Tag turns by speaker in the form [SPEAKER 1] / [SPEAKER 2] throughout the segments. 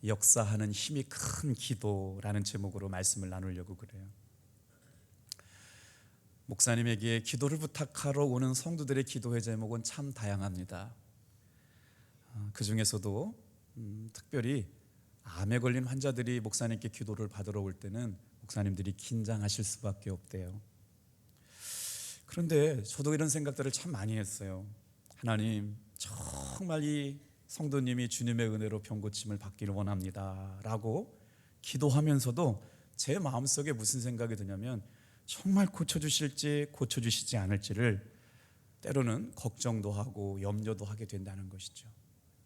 [SPEAKER 1] 역사하는 힘이 큰 기도라는 제목으로 말씀을 나누려고 그래요. 목사님에게 기도를 부탁하러 오는 성도들의 기도의 제목은 참 다양합니다. 그 중에서도 특별히 암에 걸린 환자들이 목사님께 기도를 받으러 올 때는 목사님들이 긴장하실 수밖에 없대요. 그런데 저도 이런 생각들을 참 많이 했어요. 하나님, 정말 이 성도님이 주님의 은혜로 병고침을 받기를 원합니다 라고 기도하면서도 제 마음속에 무슨 생각이 드냐면 정말 고쳐주실지 고쳐주시지 않을지를 때로는 걱정도 하고 염려도 하게 된다는 것이죠.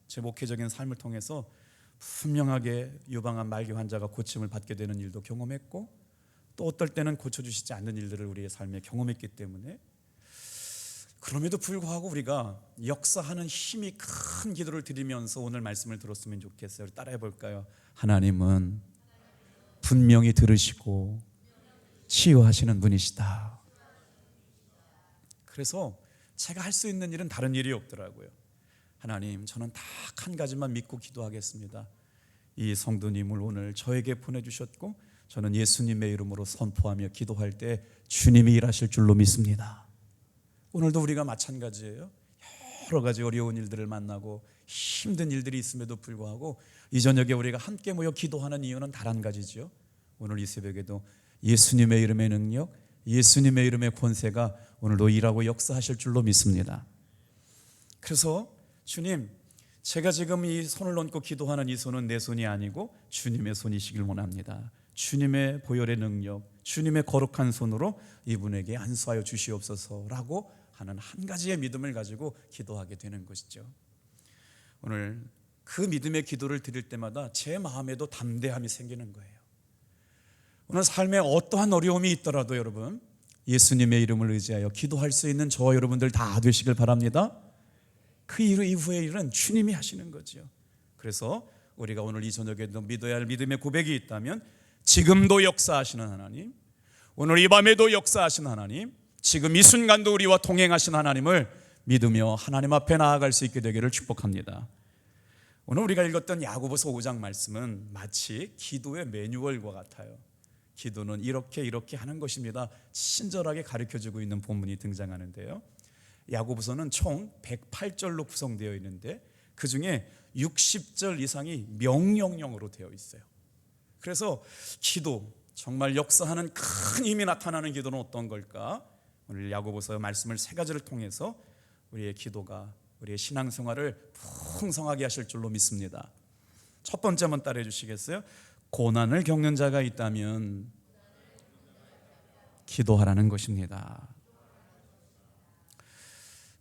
[SPEAKER 1] 제 목회적인 삶을 통해서 분명하게 유방암 말기 환자가 고침을 받게 되는 일도 경험했고, 또 어떨 때는 고쳐주시지 않는 일들을 우리의 삶에 경험했기 때문에, 그럼에도 불구하고 우리가 역사하는 힘이 큰 기도를 드리면서 오늘 말씀을 들었으면 좋겠어요. 따라해 볼까요? 하나님은 분명히 들으시고 치유하시는 분이시다. 그래서 제가 할 수 있는 일은 다른 일이 없더라고요. 하나님, 저는 딱 한 가지만 믿고 기도하겠습니다. 이 성도님을 오늘 저에게 보내주셨고 저는 예수님의 이름으로 선포하며 기도할 때 주님이 일하실 줄로 믿습니다. 오늘도 우리가 마찬가지예요. 여러 가지 어려운 일들을 만나고 힘든 일들이 있음에도 불구하고 이 저녁에 우리가 함께 모여 기도하는 이유는 단 한 가지죠. 오늘 이 새벽에도 예수님의 이름의 능력, 예수님의 이름의 권세가 오늘도 일하고 역사하실 줄로 믿습니다. 그래서 주님, 제가 지금 이 손을 얹고 기도하는 이 손은 내 손이 아니고 주님의 손이시길 원합니다. 주님의 보혈의 능력, 주님의 거룩한 손으로 이분에게 안수하여 주시옵소서라고 하는 한 가지의 믿음을 가지고 기도하게 되는 것이죠. 오늘 그 믿음의 기도를 드릴 때마다 제 마음에도 담대함이 생기는 거예요. 오늘 삶에 어떠한 어려움이 있더라도 여러분, 예수님의 이름을 의지하여 기도할 수 있는 저와 여러분들 다 되시길 바랍니다. 그 이후의 일은 주님이 하시는 거죠. 그래서 우리가 오늘 이 저녁에도 믿어야 할 믿음의 고백이 있다면, 지금도 역사하시는 하나님, 오늘 이 밤에도 역사하시는 하나님, 지금 이 순간도 우리와 동행하신 하나님을 믿으며 하나님 앞에 나아갈 수 있게 되기를 축복합니다. 오늘 우리가 읽었던 야고보서 5장 말씀은 마치 기도의 매뉴얼과 같아요. 기도는 이렇게 하는 것입니다. 친절하게 가르쳐주고 있는 본문이 등장하는데요. 야고보서는 총 108절로 구성되어 있는데 그 중에 60절 이상이 명령형으로 되어 있어요. 그래서 기도, 정말 역사하는 큰 힘이 나타나는 기도는 어떤 걸까? 오늘 야고보서 말씀을 세 가지를 통해서 우리의 기도가 우리의 신앙생활을 풍성하게 하실 줄로 믿습니다. 첫 번째 한번 따라해 주시겠어요? 고난을 겪는 자가 있다면 기도하라는 것입니다.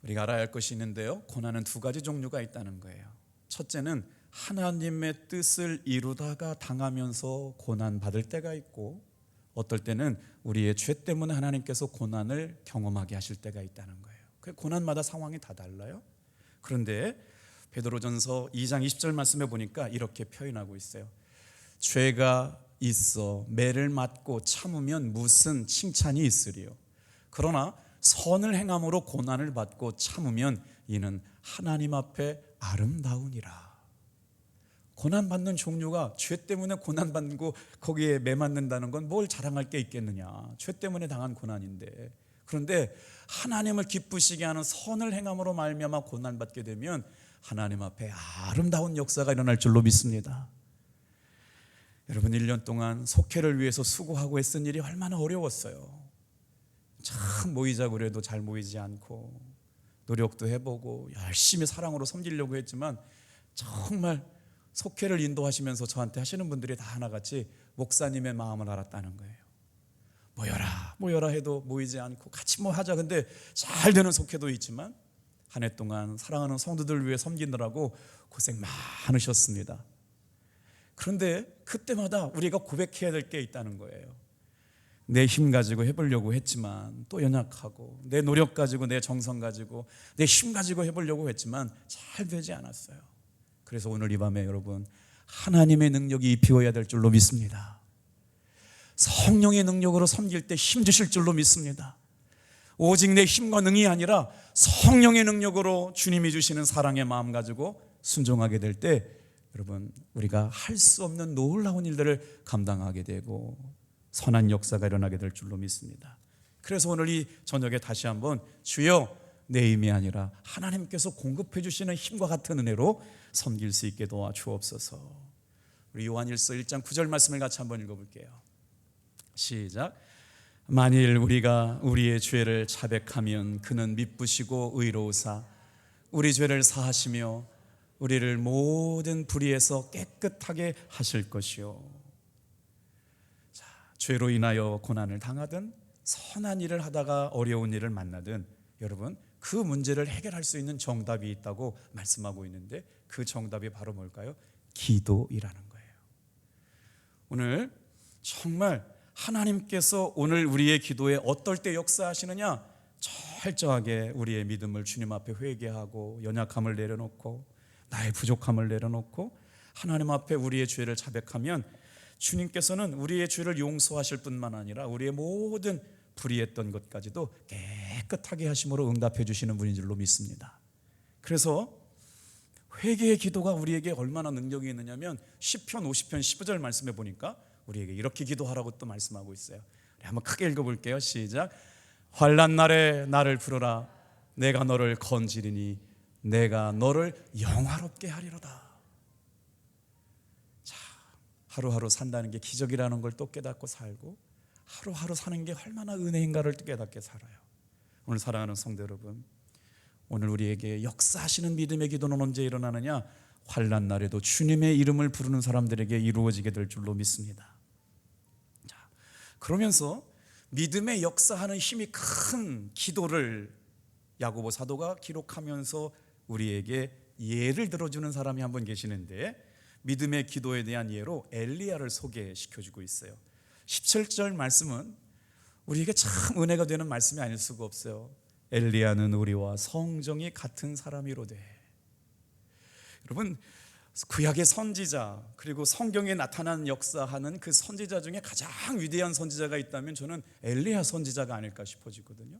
[SPEAKER 1] 우리가 알아야 할 것이 있는데요, 고난은 두 가지 종류가 있다는 거예요. 첫째는 하나님의 뜻을 이루다가 당하면서 고난받을 때가 있고, 어떨 때는 우리의 죄 때문에 하나님께서 고난을 경험하게 하실 때가 있다는 거예요. 그 고난마다 상황이 다 달라요. 그런데 베드로전서 2장 20절 말씀에 보니까 이렇게 표현하고 있어요. 죄가 있어 매를 맞고 참으면 무슨 칭찬이 있으리요. 그러나 선을 행함으로 고난을 받고 참으면 이는 하나님 앞에 아름다우니라. 고난받는 종류가, 죄 때문에 고난받고 거기에 매맞는다는 건 뭘 자랑할 게 있겠느냐. 죄 때문에 당한 고난인데. 그런데 하나님을 기쁘시게 하는 선을 행함으로 말미암아 고난받게 되면 하나님 앞에 아름다운 역사가 일어날 줄로 믿습니다. 여러분, 1년 동안 속회를 위해서 수고하고 애쓴 일이 얼마나 어려웠어요. 참 모이자고 그래도 잘 모이지 않고, 노력도 해보고 열심히 사랑으로 섬기려고 했지만 정말 속회를 인도하시면서 저한테 하시는 분들이 다 하나같이 목사님의 마음을 알았다는 거예요. 모여라 해도 모이지 않고, 같이 뭐 하자, 근데 잘 되는 속회도 있지만 한 해 동안 사랑하는 성도들 위해 섬기느라고 고생 많으셨습니다. 그런데 그때마다 우리가 고백해야 될 게 있다는 거예요. 내 힘 가지고 해보려고 했지만 또 연약하고, 내 노력 가지고, 내 정성 가지고, 내 힘 가지고 해보려고 했지만 잘 되지 않았어요. 그래서 오늘 이 밤에 여러분, 하나님의 능력이 입히어야 될 줄로 믿습니다. 성령의 능력으로 섬길 때 힘 주실 줄로 믿습니다. 오직 내 힘과 능이 아니라 성령의 능력으로 주님이 주시는 사랑의 마음 가지고 순종하게 될 때 여러분, 우리가 할 수 없는 놀라운 일들을 감당하게 되고 선한 역사가 일어나게 될 줄로 믿습니다. 그래서 오늘 이 저녁에 다시 한번 주여 내 힘이 아니라 하나님께서 공급해 주시는 힘과 같은 은혜로 섬길 수 있게 도와주옵소서. 우리 요한일서 1장 9절 말씀을 같이 한번 읽어볼게요. 시작. 만일 우리가 우리의 죄를 자백하면 그는 미쁘시고 의로우사 우리 죄를 사하시며 우리를 모든 불의에서 깨끗하게 하실 것이요. 자, 죄로 인하여 고난을 당하든 선한 일을 하다가 어려운 일을 만나든 여러분, 그 문제를 해결할 수 있는 정답이 있다고 말씀하고 있는데 그 정답이 바로 뭘까요? 기도이라는 거예요. 오늘 정말 하나님께서 오늘 우리의 기도에 어떨 때 역사하시느냐? 철저하게 우리의 믿음을 주님 앞에 회개하고 연약함을 내려놓고 나의 부족함을 내려놓고 하나님 앞에 우리의 죄를 자백하면 주님께서는 우리의 죄를 용서하실 뿐만 아니라 우리의 모든 불의했던 것까지도 깨끗하게 하심으로 응답해 주시는 분인 줄로 믿습니다. 그래서 회개의 기도가 우리에게 얼마나 능력이 있느냐면 시편 50편 15절 말씀해 보니까 우리에게 이렇게 기도하라고 또 말씀하고 있어요. 한번 크게 읽어볼게요. 시작. 환난 날에 나를 부르라. 내가 너를 건지리니 내가 너를 영화롭게 하리로다. 자, 하루하루 산다는 게 기적이라는 걸 또 깨닫고 살고 하루하루 사는 게 얼마나 은혜인가를 깨닫게 살아요. 오늘 사랑하는 성도 여러분, 오늘 우리에게 역사하시는 믿음의 기도는 언제 일어나느냐? 환난 날에도 주님의 이름을 부르는 사람들에게 이루어지게 될 줄로 믿습니다. 자, 그러면서 믿음의 역사하는 힘이 큰 기도를 야고보 사도가 기록하면서 우리에게 예를 들어주는 사람이 한 분 계시는데 믿음의 기도에 대한 예로 엘리야를 소개시켜주고 있어요. 17절 말씀은 우리에게 참 은혜가 되는 말씀이 아닐 수가 없어요. 엘리야는 우리와 성정이 같은 사람이로되. 여러분, 구약의 선지자 그리고 성경에 나타난 역사하는 그 선지자 중에 가장 위대한 선지자가 있다면 저는 엘리야 선지자가 아닐까 싶어지거든요.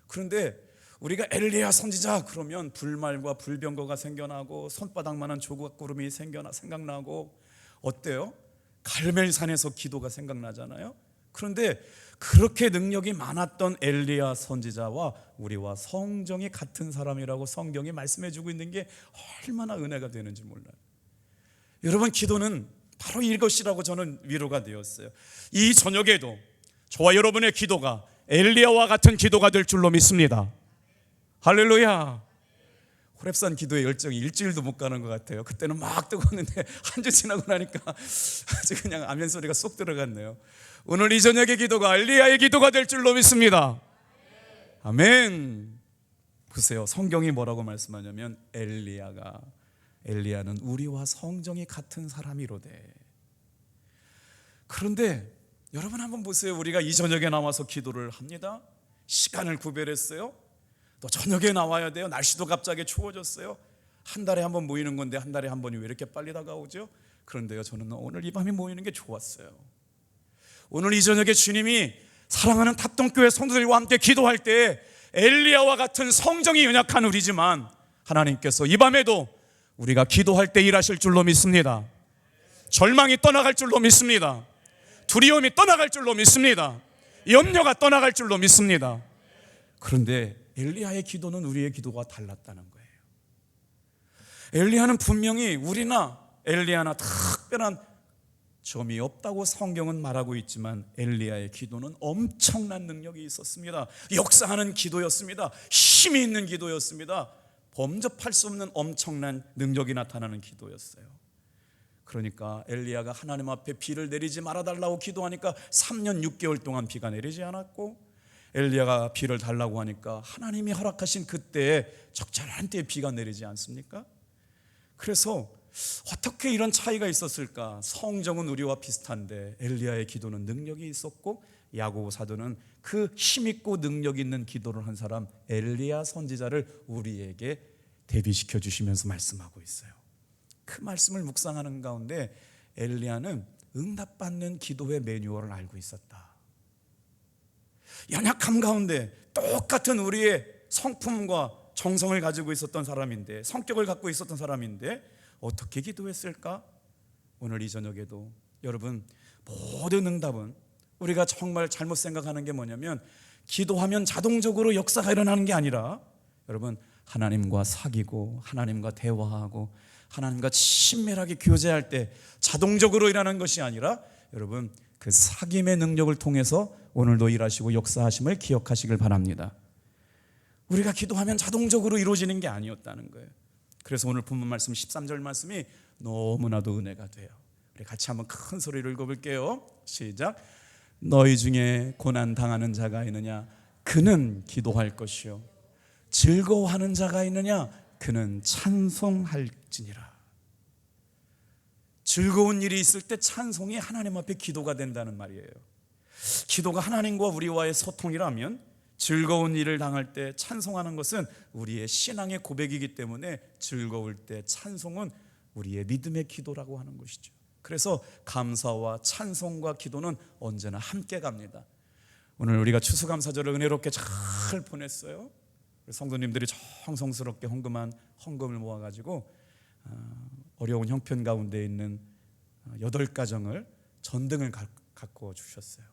[SPEAKER 1] 그런데 우리가 엘리야 선지자 그러면 불말과 불병거가 생겨나고 손바닥만한 조각구름이 생각나고 어때요? 갈멜산에서 기도가 생각나잖아요. 그런데 그렇게 능력이 많았던 엘리야 선지자와 우리와 성정이 같은 사람이라고 성경이 말씀해주고 있는 게 얼마나 은혜가 되는지 몰라요. 여러분, 기도는 바로 이것이라고 저는 위로가 되었어요. 이 저녁에도 저와 여러분의 기도가 엘리야와 같은 기도가 될 줄로 믿습니다. 할렐루야. 호렙산 기도의 열정이 일주일도 못 가는 것 같아요. 그때는 막 뜨거웠는데 한 주 지나고 나니까 아주 그냥 아멘 소리가 쏙 들어갔네요. 오늘 이 저녁의 기도가 엘리야의 기도가 될 줄로 믿습니다. 아멘. 보세요, 성경이 뭐라고 말씀하냐면 엘리야는 우리와 성정이 같은 사람이로되. 그런데 여러분 한번 보세요. 우리가 이 저녁에 나와서 기도를 합니다. 시간을 구별했어요. 또 저녁에 나와야 돼요. 날씨도 갑자기 추워졌어요. 한 달에 한 번 모이는 건데 한 달에 한 번이 왜 이렇게 빨리 다가오죠? 그런데요, 저는 오늘 이 밤에 모이는 게 좋았어요. 오늘 이 저녁에 주님이 사랑하는 탑동교회 성도들과 함께 기도할 때 엘리야와 같은 성정이 연약한 우리지만 하나님께서 이 밤에도 우리가 기도할 때 일하실 줄로 믿습니다. 절망이 떠나갈 줄로 믿습니다. 두려움이 떠나갈 줄로 믿습니다. 염려가 떠나갈 줄로 믿습니다. 그런데 엘리야의 기도는 우리의 기도가 달랐다는 거예요. 엘리야는 분명히 우리나 엘리야나 특별한 점이 없다고 성경은 말하고 있지만 엘리야의 기도는 엄청난 능력이 있었습니다. 역사하는 기도였습니다. 힘이 있는 기도였습니다. 범접할 수 없는 엄청난 능력이 나타나는 기도였어요. 그러니까 엘리야가 하나님 앞에 비를 내리지 말아달라고 기도하니까 3년 6개월 동안 비가 내리지 않았고, 엘리야가 비를 달라고 하니까 하나님이 허락하신 그때에 적절한 때에 비가 내리지 않습니까? 그래서 어떻게 이런 차이가 있었을까? 성정은 우리와 비슷한데 엘리야의 기도는 능력이 있었고 야고보 사도는 그 힘있고 능력 있는 기도를 한 사람 엘리야 선지자를 우리에게 대비시켜 주시면서 말씀하고 있어요. 그 말씀을 묵상하는 가운데 엘리야는 응답받는 기도의 매뉴얼을 알고 있었다. 연약함 가운데 똑같은 우리의 성품과 정성을 가지고 있었던 사람인데, 성격을 갖고 있었던 사람인데 어떻게 기도했을까? 오늘 이 저녁에도 여러분, 모든 응답은 우리가 정말 잘못 생각하는 게 뭐냐면 기도하면 자동적으로 역사가 일어나는 게 아니라 여러분, 하나님과 사귀고 하나님과 대화하고 하나님과 친밀하게 교제할 때 자동적으로 일어나는 것이 아니라 여러분, 그 사귐의 능력을 통해서 오늘도 일하시고 역사하심을 기억하시길 바랍니다. 우리가 기도하면 자동적으로 이루어지는 게 아니었다는 거예요. 그래서 오늘 본문 말씀 13절 말씀이 너무나도 은혜가 돼요. 우리 같이 한번 큰 소리로 읽어볼게요. 시작. 너희 중에 고난 당하는 자가 있느냐? 그는 기도할 것이요. 즐거워하는 자가 있느냐? 그는 찬송할지니라. 즐거운 일이 있을 때 찬송이 하나님 앞에 기도가 된다는 말이에요. 기도가 하나님과 우리와의 소통이라면 즐거운 일을 당할 때 찬송하는 것은 우리의 신앙의 고백이기 때문에 즐거울 때 찬송은 우리의 믿음의 기도라고 하는 것이죠. 그래서 감사와 찬송과 기도는 언제나 함께 갑니다. 오늘 우리가 추수감사절을 은혜롭게 잘 보냈어요. 성도님들이 정성스럽게 헌금을 모아가지고 어려운 형편 가운데 있는 8가정을 전등을 갖고 주셨어요.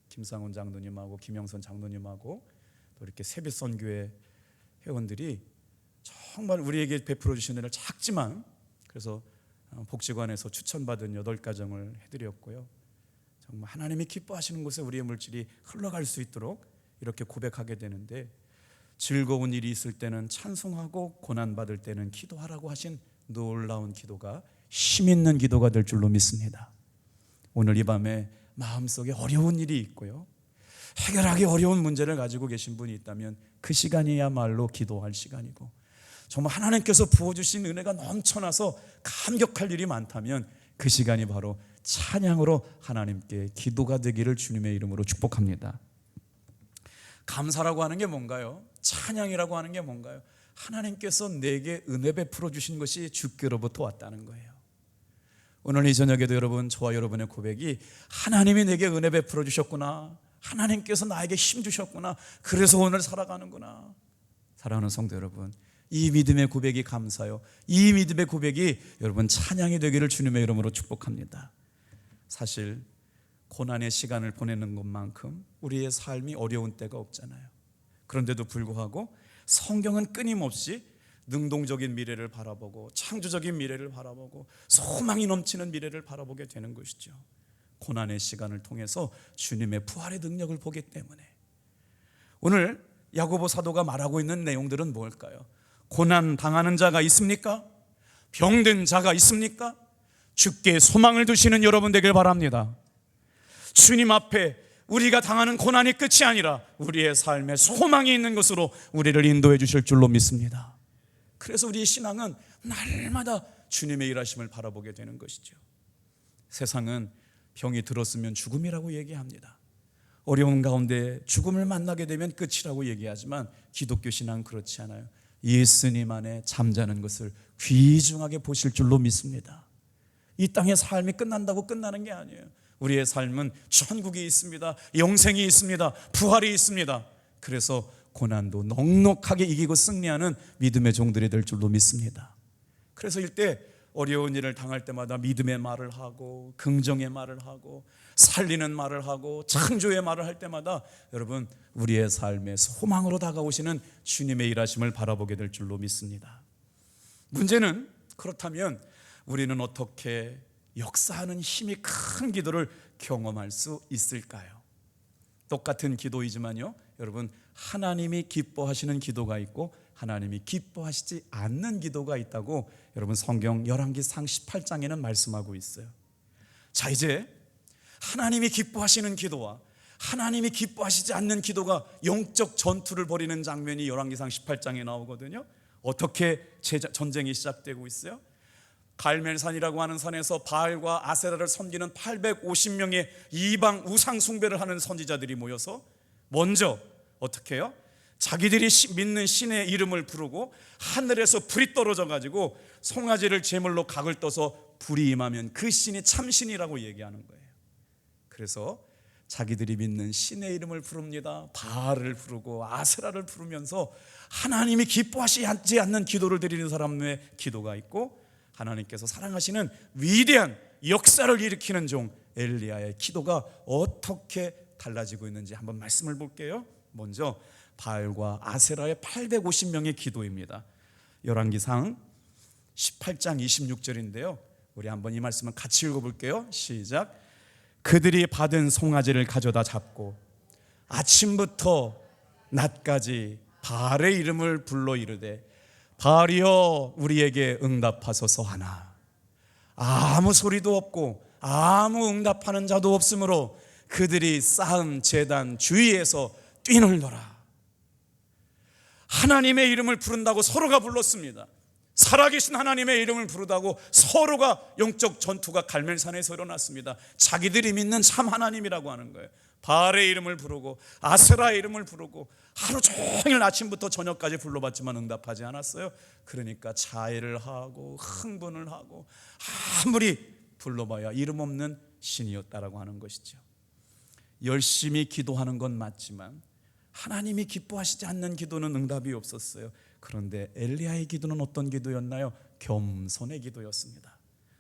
[SPEAKER 1] 김상훈 장로님하고 김영선 장로님하고 또 이렇게 세빛선교회 회원들이 정말 우리에게 베풀어 주신 은혜를 작지만 그래서 복지관에서 추천받은 8가정을 해드렸고요. 정말 하나님이 기뻐하시는 곳에 우리의 물질이 흘러갈 수 있도록 이렇게 고백하게 되는데, 즐거운 일이 있을 때는 찬송하고 고난받을 때는 기도하라고 하신 놀라운 기도가 힘 있는 기도가 될 줄로 믿습니다. 오늘 이 밤에 마음속에 어려운 일이 있고요, 해결하기 어려운 문제를 가지고 계신 분이 있다면 그 시간이야말로 기도할 시간이고, 정말 하나님께서 부어주신 은혜가 넘쳐나서 감격할 일이 많다면 그 시간이 바로 찬양으로 하나님께 기도가 되기를 주님의 이름으로 축복합니다. 감사라고 하는 게 뭔가요? 찬양이라고 하는 게 뭔가요? 하나님께서 내게 은혜 베풀어 주신 것이 주께로부터 왔다는 거예요. 오늘 이 저녁에도 여러분, 저와 여러분의 고백이 하나님이 내게 은혜 베풀어 주셨구나, 하나님께서 나에게 힘 주셨구나, 그래서 오늘 살아가는구나. 사랑하는 성도 여러분, 이 믿음의 고백이 감사요, 이 믿음의 고백이 여러분 찬양이 되기를 주님의 이름으로 축복합니다. 사실 고난의 시간을 보내는 것만큼 우리의 삶이 어려운 때가 없잖아요. 그런데도 불구하고 성경은 끊임없이 능동적인 미래를 바라보고 창조적인 미래를 바라보고 소망이 넘치는 미래를 바라보게 되는 것이죠. 고난의 시간을 통해서 주님의 부활의 능력을 보기 때문에. 오늘 야고보 사도가 말하고 있는 내용들은 뭘까요? 고난 당하는 자가 있습니까? 병든 자가 있습니까? 주께 소망을 두시는 여러분 되길 바랍니다. 주님 앞에 우리가 당하는 고난이 끝이 아니라 우리의 삶에 소망이 있는 것으로 우리를 인도해 주실 줄로 믿습니다. 그래서 우리의 신앙은 날마다 주님의 일하심을 바라보게 되는 것이죠. 세상은 병이 들었으면 죽음이라고 얘기합니다. 어려운 가운데 죽음을 만나게 되면 끝이라고 얘기하지만 기독교 신앙은 그렇지 않아요. 예수님 안에 잠자는 것을 귀중하게 보실 줄로 믿습니다. 이 땅의 삶이 끝난다고 끝나는 게 아니에요. 우리의 삶은 천국이 있습니다, 영생이 있습니다, 부활이 있습니다. 그래서 고난도 넉넉하게 이기고 승리하는 믿음의 종들이 될 줄로 믿습니다. 그래서 이때 어려운 일을 당할 때마다 믿음의 말을 하고 긍정의 말을 하고 살리는 말을 하고 창조의 말을 할 때마다 여러분, 우리의 삶에 소망으로 다가오시는 주님의 일하심을 바라보게 될 줄로 믿습니다. 문제는 그렇다면 우리는 어떻게 역사하는 힘이 큰 기도를 경험할 수 있을까요? 똑같은 기도이지만요, 여러분, 하나님이 기뻐하시는 기도가 있고 하나님이 기뻐하시지 않는 기도가 있다고 여러분 성경 열왕기상 18장에는 말씀하고 있어요. 자, 이제 하나님이 기뻐하시는 기도와 하나님이 기뻐하시지 않는 기도가 영적 전투를 벌이는 장면이 열왕기상 18장에 나오거든요. 어떻게 전쟁이 시작되고 있어요? 갈멜산이라고 하는 산에서 바알과 아세라를 섬기는 850명의 이방 우상 숭배를 하는 선지자들이 모여서 먼저 어떻게 해요? 자기들이 믿는 신의 이름을 부르고 하늘에서 불이 떨어져 가지고 송아지를 제물로 각을 떠서 불이 임하면 그 신이 참신이라고 얘기하는 거예요. 그래서 자기들이 믿는 신의 이름을 부릅니다. 바알을 부르고 아세라를 부르면서 하나님이 기뻐하시지 않는 기도를 드리는 사람의 기도가 있고, 하나님께서 사랑하시는 위대한 역사를 일으키는 종 엘리야의 기도가 어떻게 달라지고 있는지 한번 말씀을 볼게요. 먼저 바알과 아세라의 850명의 기도입니다. 열왕기상 18장 26절인데요 우리 한번 이 말씀을 같이 읽어볼게요. 시작. 그들이 받은 송아지를 가져다 잡고 아침부터 낮까지 바알의 이름을 불러 이르되 바알이여 우리에게 응답하소서 하나 아무 소리도 없고 아무 응답하는 자도 없으므로 그들이 쌓은 제단 주위에서 뛰놀더라. 하나님의 이름을 부른다고 서로가 불렀습니다. 살아계신 하나님의 이름을 부르다고 서로가 영적 전투가 갈멜산에서 일어났습니다. 자기들이 믿는 참 하나님이라고 하는 거예요. 바알의 이름을 부르고 아세라의 이름을 부르고 하루 종일 아침부터 저녁까지 불러봤지만 응답하지 않았어요. 그러니까 자해를 하고 흥분을 하고 아무리 불러봐야 이름 없는 신이었다라고 하는 것이죠. 열심히 기도하는 건 맞지만 하나님이 기뻐하시지 않는 기도는 응답이 없었어요. 그런데 엘리야의 기도는 어떤 기도였나요? 겸손의 기도였습니다.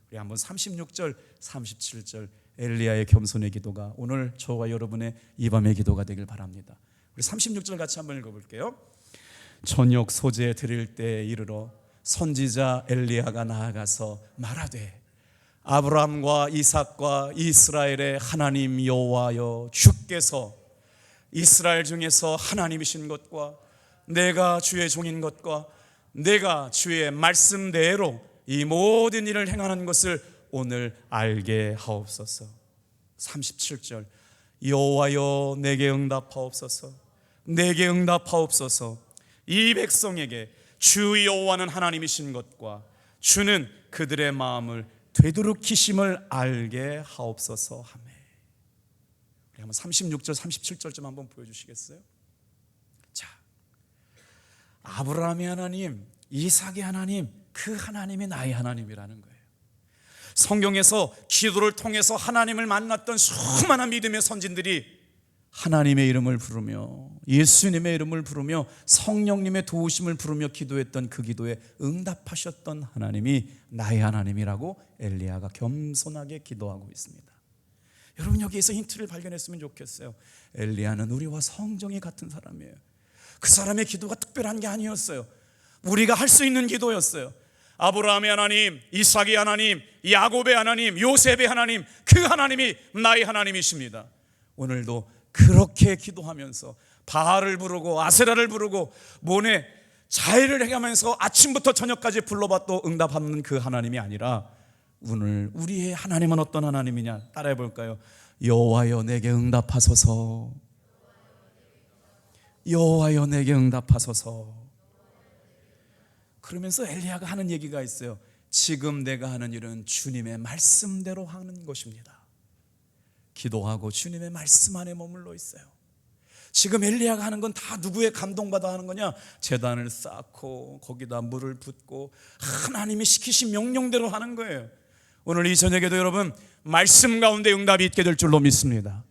[SPEAKER 1] 우리 한번 36절 37절 엘리야의 겸손의 기도가 오늘 저와 여러분의 이 밤의 기도가 되길 바랍니다. 우리 36절 같이 한번 읽어볼게요. 저녁 소재 드릴 때에 이르러 선지자 엘리야가 나아가서 말하되 아브라함과 이삭과 이스라엘의 하나님 여호와여 주께서 이스라엘 중에서 하나님이신 것과 내가 주의 종인 것과 내가 주의 말씀대로 이 모든 일을 행하는 것을 오늘 알게 하옵소서. 37절 여호와여 내게 응답하옵소서. 내게 응답하옵소서. 이 백성에게 주 여호와는 하나님이신 것과 주는 그들의 마음을 되도록히심을 알게 하옵소서 하매. 우리 한번 36절 37절 좀 한번 보여주시겠어요? 자, 아브라함의 하나님, 이삭의 하나님, 그 하나님이 나의 하나님이라는 거예요. 성경에서 기도를 통해서 하나님을 만났던 수많은 믿음의 선진들이 하나님의 이름을 부르며 예수님의 이름을 부르며 성령님의 도우심을 부르며 기도했던 그 기도에 응답하셨던 하나님이 나의 하나님이라고 엘리야가 겸손하게 기도하고 있습니다. 여러분 여기에서 힌트를 발견했으면 좋겠어요. 엘리야는 우리와 성정이 같은 사람이에요. 그 사람의 기도가 특별한 게 아니었어요. 우리가 할 수 있는 기도였어요. 아브라함의 하나님, 이삭의 하나님, 야곱의 하나님, 요셉의 하나님, 그 하나님이 나의 하나님이십니다. 오늘도 그렇게 기도하면서 바알을 부르고 아세라를 부르고 몸에 자해를 해가면서 아침부터 저녁까지 불러봐도 응답하는 그 하나님이 아니라 오늘 우리의 하나님은 어떤 하나님이냐 따라해 볼까요? 여호와여 내게 응답하소서. 여호와여 내게 응답하소서. 그러면서 엘리야가 하는 얘기가 있어요. 지금 내가 하는 일은 주님의 말씀대로 하는 것입니다. 기도하고 주님의 말씀 안에 머물러 있어요. 지금 엘리야가 하는 건 다 누구의 감동받아 하는 거냐? 제단을 쌓고 거기다 물을 붓고 하나님이 시키신 명령대로 하는 거예요. 오늘 이 저녁에도 여러분 말씀 가운데 응답이 있게 될 줄로 믿습니다.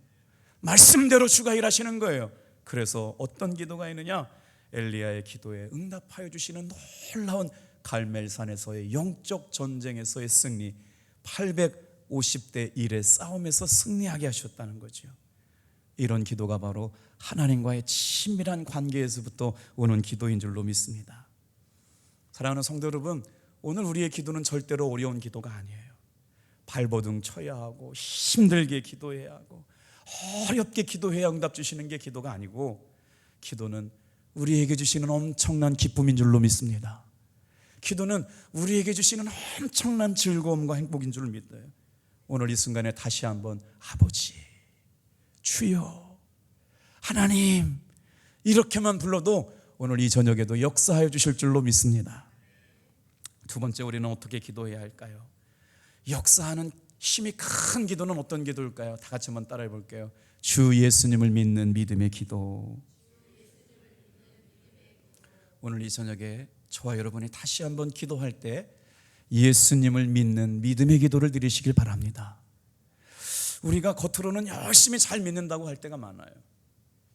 [SPEAKER 1] 말씀대로 주가 일하시는 거예요. 그래서 어떤 기도가 있느냐? 엘리야의 기도에 응답하여 주시는 놀라운 갈멜산에서의 영적 전쟁에서의 승리, 850대 1의 싸움에서 승리하게 하셨다는 거죠. 이런 기도가 바로 하나님과의 친밀한 관계에서부터 오는 기도인 줄로 믿습니다. 사랑하는 성도 여러분, 오늘 우리의 기도는 절대로 어려운 기도가 아니에요. 발버둥 쳐야 하고 힘들게 기도해야 하고 어렵게 기도해야 응답 주시는 게 기도가 아니고, 기도는 우리에게 주시는 엄청난 기쁨인 줄로 믿습니다. 기도는 우리에게 주시는 엄청난 즐거움과 행복인 줄 믿어요. 오늘 이 순간에 다시 한번 아버지, 주여, 하나님 이렇게만 불러도 오늘 이 저녁에도 역사하여 주실 줄로 믿습니다. 두 번째, 우리는 어떻게 기도해야 할까요? 역사하는 힘이 큰 기도는 어떤 기도일까요? 다 같이 한번 따라해 볼게요. 주 예수님을 믿는 믿음의 기도. 오늘 이 저녁에 저와 여러분이 다시 한번 기도할 때 예수님을 믿는 믿음의 기도를 드리시길 바랍니다. 우리가 겉으로는 열심히 잘 믿는다고 할 때가 많아요.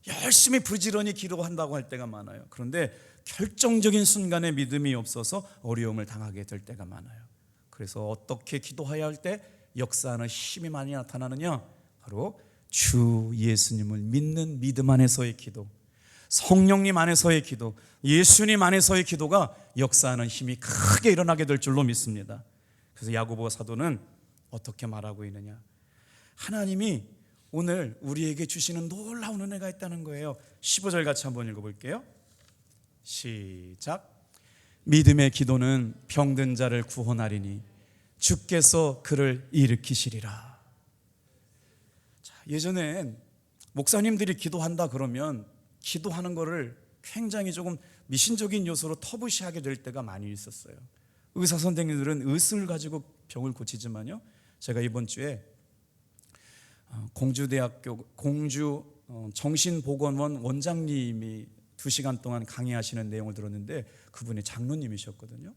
[SPEAKER 1] 열심히 부지런히 기도한다고 할 때가 많아요. 그런데 결정적인 순간에 믿음이 없어서 어려움을 당하게 될 때가 많아요. 그래서 어떻게 기도해야 할 때 역사하는 힘이 많이 나타나느냐? 바로 주 예수님을 믿는 믿음 안에서의 기도, 성령님 안에서의 기도, 예수님 안에서의 기도가 역사하는 힘이 크게 일어나게 될 줄로 믿습니다. 그래서 야고보 사도는 어떻게 말하고 있느냐? 하나님이 오늘 우리에게 주시는 놀라운 은혜가 있다는 거예요. 15절 같이 한번 읽어볼게요. 시작. 믿음의 기도는 병든 자를 구원하리니 주께서 그를 일으키시리라. 자, 예전엔 목사님들이 기도한다 그러면 기도하는 거를 굉장히 조금 미신적인 요소로 터부시하게 될 때가 많이 있었어요. 의사 선생님들은 의술을 가지고 병을 고치지만요, 제가 이번 주에 공주대학교 공주 정신보건원 원장님이 2시간 동안 강의하시는 내용을 들었는데, 그분이 장로님이셨거든요.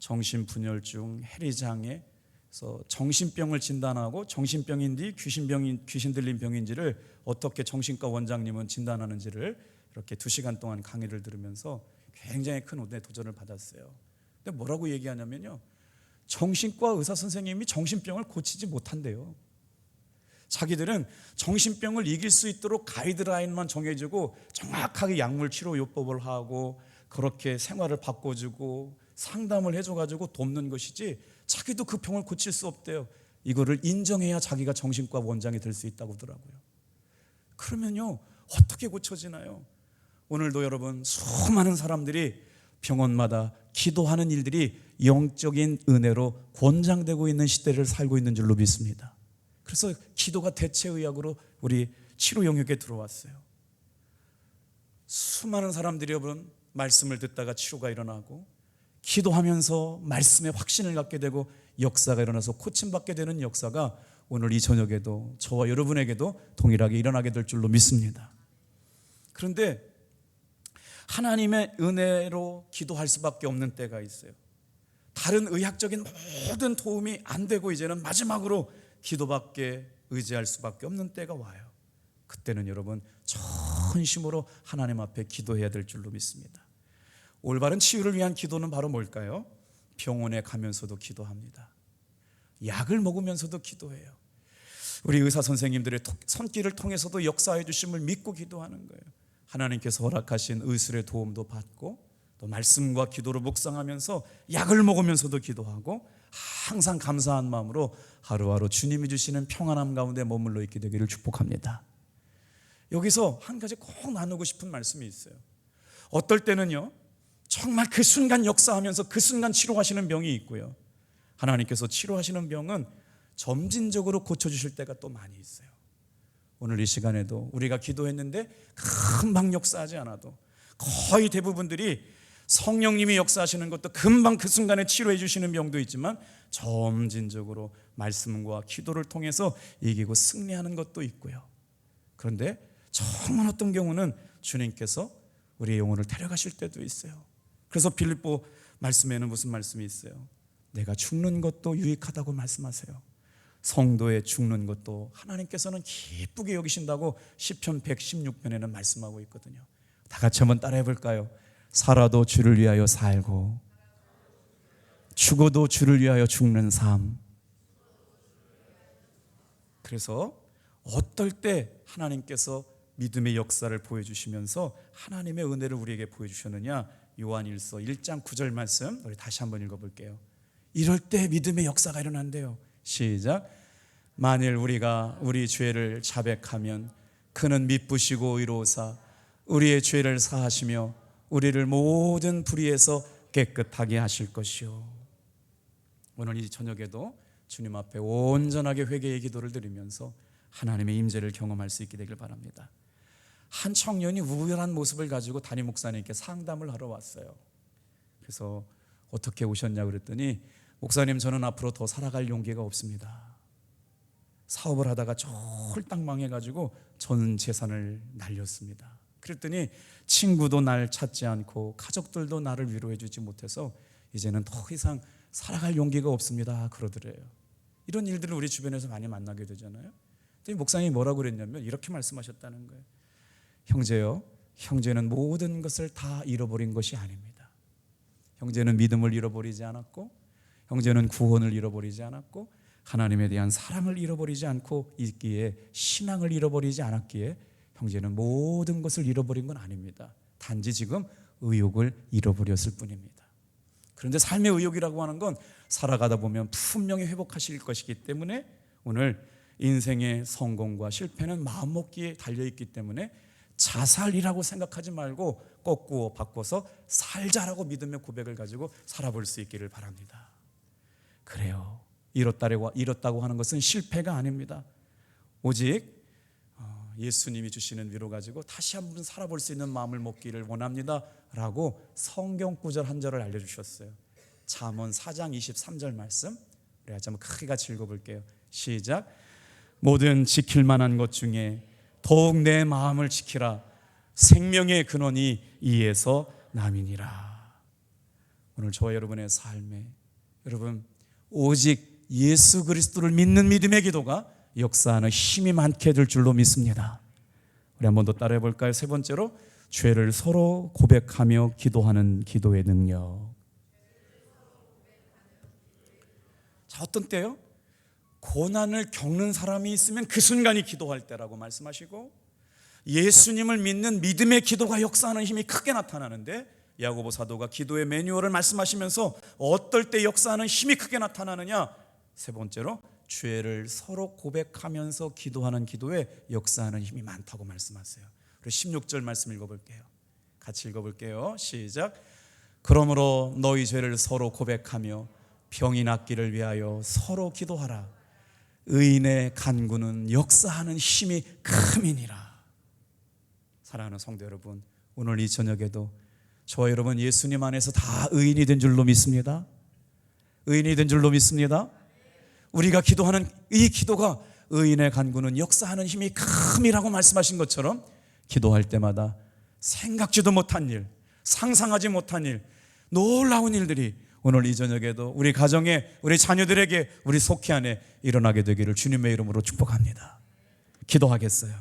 [SPEAKER 1] 정신분열증, 해리장애에서 정신병을 진단하고 정신병인지 귀신 들린 병인지를 어떻게 정신과 원장님은 진단하는지를 이렇게 2시간 동안 강의를 들으면서 굉장히 큰 은혜 도전을 받았어요. 근데 뭐라고 얘기하냐면요, 정신과 의사 선생님이 정신병을 고치지 못한대요. 자기들은 정신병을 이길 수 있도록 가이드라인만 정해주고 정확하게 약물 치료 요법을 하고 그렇게 생활을 바꿔주고 상담을 해줘가지고 돕는 것이지 자기도 그 병을 고칠 수 없대요. 이거를 인정해야 자기가 정신과 원장이 될 수 있다고 하더라고요. 그러면요, 어떻게 고쳐지나요? 오늘도 여러분, 수많은 사람들이 병원마다 기도하는 일들이 영적인 은혜로 권장되고 있는 시대를 살고 있는 줄로 믿습니다. 그래서 기도가 대체의학으로 우리 치료 영역에 들어왔어요. 수많은 사람들이 여러분 말씀을 듣다가 치료가 일어나고, 기도하면서 말씀에 확신을 갖게 되고 역사가 일어나서 고침받게 되는 역사가 오늘 이 저녁에도 저와 여러분에게도 동일하게 일어나게 될 줄로 믿습니다. 그런데 하나님의 은혜로 기도할 수밖에 없는 때가 있어요. 다른 의학적인 모든 도움이 안 되고 이제는 마지막으로 기도밖에 의지할 수밖에 없는 때가 와요. 그때는 여러분 전심으로 하나님 앞에 기도해야 될 줄로 믿습니다. 올바른 치유를 위한 기도는 바로 뭘까요? 병원에 가면서도 기도합니다. 약을 먹으면서도 기도해요. 우리 의사 선생님들의 손길을 통해서도 역사해 주심을 믿고 기도하는 거예요. 하나님께서 허락하신 의술의 도움도 받고 또 말씀과 기도로 묵상하면서 약을 먹으면서도 기도하고 항상 감사한 마음으로 하루하루 주님이 주시는 평안함 가운데 머물러 있게 되기를 축복합니다. 여기서 한 가지 꼭 나누고 싶은 말씀이 있어요. 어떨 때는요, 정말 그 순간 역사하면서 그 순간 치료하시는 병이 있고요, 하나님께서 치료하시는 병은 점진적으로 고쳐주실 때가 또 많이 있어요. 오늘 이 시간에도 우리가 기도했는데 금방 역사하지 않아도 거의 대부분들이 성령님이 역사하시는 것도 금방 그 순간에 치료해 주시는 병도 있지만 점진적으로 말씀과 기도를 통해서 이기고 승리하는 것도 있고요. 그런데 정말 어떤 경우는 주님께서 우리의 영혼을 데려가실 때도 있어요. 그래서 빌립보 말씀에는 무슨 말씀이 있어요? 내가 죽는 것도 유익하다고 말씀하세요. 성도의 죽는 것도 하나님께서는 기쁘게 여기신다고 시편 116편에는 말씀하고 있거든요. 다 같이 한번 따라해 볼까요? 살아도 주를 위하여 살고 죽어도 주를 위하여 죽는 삶. 그래서 어떨 때 하나님께서 믿음의 역사를 보여주시면서 하나님의 은혜를 우리에게 보여주셨느냐? 요한일서 1장 9절 말씀 우리 다시 한번 읽어볼게요. 이럴 때 믿음의 역사가 일어난대요. 시작. 만일 우리가 우리 죄를 자백하면 그는 미쁘시고 의로우사 우리의 죄를 사하시며 우리를 모든 불의에서 깨끗하게 하실 것이요. 오늘 이 저녁에도 주님 앞에 온전하게 회개의 기도를 드리면서 하나님의 임재를 경험할 수 있게 되길 바랍니다. 한 청년이 우울한 모습을 가지고 담임 목사님께 상담을 하러 왔어요. 그래서 어떻게 오셨냐고 그랬더니, 목사님, 저는 앞으로 더 살아갈 용기가 없습니다. 사업을 하다가 쫄딱 망해가지고 전 재산을 날렸습니다. 그랬더니 친구도 날 찾지 않고 가족들도 나를 위로해 주지 못해서 이제는 더 이상 살아갈 용기가 없습니다 그러더래요. 이런 일들을 우리 주변에서 많이 만나게 되잖아요. 근데 목사님이 뭐라고 그랬냐면 이렇게 말씀하셨다는 거예요. 형제요, 형제는 모든 것을 다 잃어버린 것이 아닙니다. 형제는 믿음을 잃어버리지 않았고, 형제는 구원을 잃어버리지 않았고 하나님에 대한 사랑을 잃어버리지 않고 있기에, 신앙을 잃어버리지 않았기에 형제는 모든 것을 잃어버린 건 아닙니다. 단지 지금 의욕을 잃어버렸을 뿐입니다. 그런데 삶의 의욕이라고 하는 건 살아가다 보면 분명히 회복하실 것이기 때문에 오늘 인생의 성공과 실패는 마음먹기에 달려있기 때문에 자살이라고 생각하지 말고 거꾸로 바꿔서 살자라고 믿음의 고백을 가지고 살아볼 수 있기를 바랍니다. 그래요, 잃었다고 하는 것은 실패가 아닙니다. 오직 예수님이 주시는 위로 가지고 다시 한번 살아볼 수 있는 마음을 먹기를 원합니다 라고 성경 구절 한 절을 알려주셨어요. 잠언 4장 23절 말씀, 우리 같이 한번 크게 같이 읽어볼게요. 시작. 모든 지킬 만한 것 중에 더욱 내 마음을 지키라. 생명의 근원이 이에서 남이니라. 오늘 저와 여러분의 삶에 여러분 오직 예수 그리스도를 믿는 믿음의 기도가 역사하는 힘이 많게 될 줄로 믿습니다. 우리 한 번 더 따라해 볼까요? 세 번째로, 죄를 서로 고백하며 기도하는 기도의 능력. 자, 어떤 때요? 고난을 겪는 사람이 있으면 그 순간이 기도할 때라고 말씀하시고, 예수님을 믿는 믿음의 기도가 역사하는 힘이 크게 나타나는데, 야고보 사도가 기도의 매뉴얼을 말씀하시면서 어떨 때 역사하는 힘이 크게 나타나느냐? 세 번째로, 죄를 서로 고백하면서 기도하는 기도에 역사하는 힘이 많다고 말씀하세요. 그리고 16절 말씀 읽어볼게요. 같이 읽어볼게요. 시작. 그러므로 너희 죄를 서로 고백하며 병이 낫기를 위하여 서로 기도하라. 의인의 간구는 역사하는 힘이 큼이니라. 사랑하는 성도 여러분, 오늘 이 저녁에도 저와 여러분 예수님 안에서 다 의인이 된 줄로 믿습니다. 의인이 된 줄로 믿습니다. 우리가 기도하는 이 기도가 의인의 간구는 역사하는 힘이 큼이라고 말씀하신 것처럼 기도할 때마다 생각지도 못한 일, 상상하지 못한 일, 놀라운 일들이 오늘 이 저녁에도 우리 가정에, 우리 자녀들에게, 우리 속회 안에 일어나게 되기를 주님의 이름으로 축복합니다. 기도하겠어요.